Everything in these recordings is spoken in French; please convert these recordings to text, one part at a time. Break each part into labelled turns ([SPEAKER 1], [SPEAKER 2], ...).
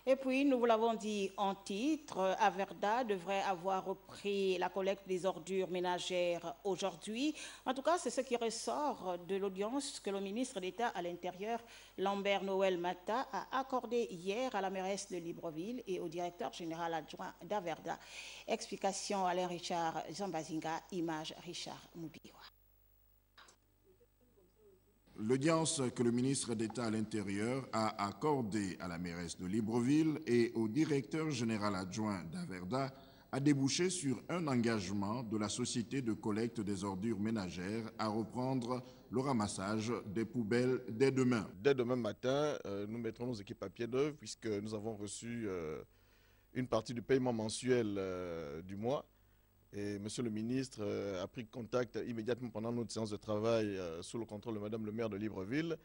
[SPEAKER 1] Et puis, nous vous l'avons dit en titre, Averda devrait avoir repris la collecte des ordures ménagères aujourd'hui. En tout cas, c'est ce qui ressort de l'audience que le ministre d'État à l'Intérieur, Lambert Noël Mata, a accordée hier à la mairesse de Libreville et au directeur général adjoint d'Averda. Explication Alain Richard Zambazinga, image Richard Moubiwa.
[SPEAKER 2] L'audience que le ministre d'État à l'Intérieur a accordée à la mairesse de Libreville et au directeur général adjoint d'Averda a débouché sur un engagement de la société de collecte des ordures ménagères à reprendre le ramassage des poubelles dès demain.
[SPEAKER 3] Dès demain matin, nous mettrons nos équipes à pied d'œuvre puisque nous avons reçu une partie du paiement mensuel du mois. Et Monsieur le ministre a pris contact immédiatement pendant notre séance de travail sous le contrôle de Madame le maire de Libreville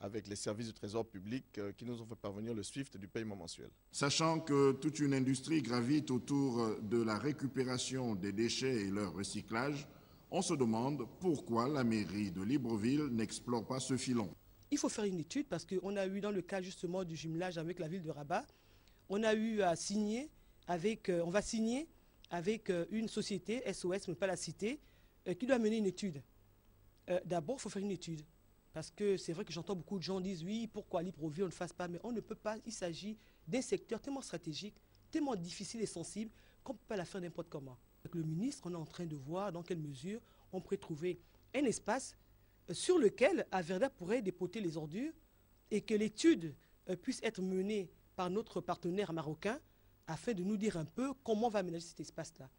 [SPEAKER 3] avec les services du Trésor public qui nous ont fait parvenir le SWIFT du paiement mensuel.
[SPEAKER 2] Sachant que toute une industrie gravite autour de la récupération des déchets et leur recyclage, on se demande pourquoi la mairie de Libreville n'explore pas ce filon.
[SPEAKER 4] Il faut faire une étude parce qu'on a eu dans le cas justement du jumelage avec la ville de Rabat, on a eu à signer avec, on va signer avec une société, SOS, mais pas la cité, qui doit mener une étude. D'abord, il faut faire une étude. Parce que c'est vrai que j'entends beaucoup de gens dire oui, pourquoi Libreville on ne fasse pas, mais on ne peut pas. Il s'agit d'un secteur tellement stratégique, tellement difficile et sensible qu'on ne peut pas la faire n'importe comment. Avec le ministre, on est en train de voir dans quelle mesure on pourrait trouver un espace sur lequel Averda pourrait dépoter les ordures et que l'étude puisse être menée par notre partenaire marocain afin de nous dire un peu comment on va aménager cet espace-là.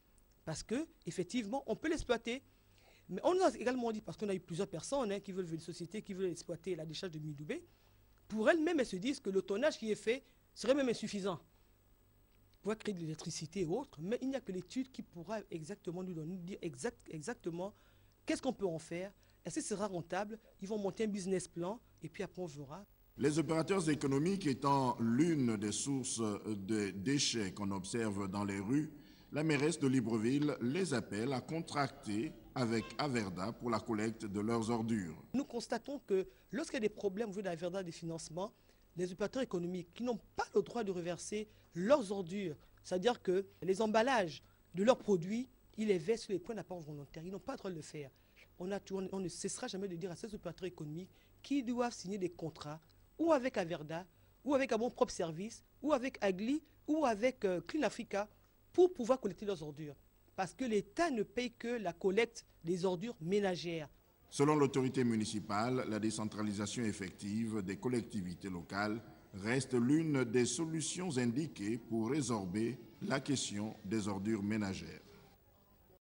[SPEAKER 4] Parce qu'effectivement, on peut l'exploiter. Mais on nous a également dit, parce qu'on a eu plusieurs personnes qui veulent une société qui veut exploiter la décharge de Midoubé, pour elles-mêmes, elles se disent que le tonnage qui est fait serait même insuffisant pour créer de l'électricité et autres, mais il n'y a que l'étude qui pourra exactement nous dire exactement qu'est-ce qu'on peut en faire, est-ce que ce sera rentable, ils vont monter un business plan, et puis après on verra.
[SPEAKER 2] Les opérateurs économiques étant l'une des sources de déchets qu'on observe dans les rues, la mairesse de Libreville les appelle à contracter avec Averda pour la collecte de leurs ordures.
[SPEAKER 4] Nous constatons que lorsqu'il y a des problèmes au niveau d'Averda des financements, les opérateurs économiques qui n'ont pas le droit de reverser leurs ordures, c'est-à-dire que les emballages de leurs produits, ils les versent sur les points d'apport volontaires. Ils n'ont pas le droit de le faire. On ne cessera jamais de dire à ces opérateurs économiques qu'ils doivent signer des contrats ou avec Averda, ou avec un bon propre service, ou avec Agli, ou avec Clean Africa, pour pouvoir collecter leurs ordures. Parce que l'État ne paye que la collecte des ordures ménagères.
[SPEAKER 2] Selon l'autorité municipale, la décentralisation effective des collectivités locales reste l'une des solutions indiquées pour résorber la question des ordures ménagères.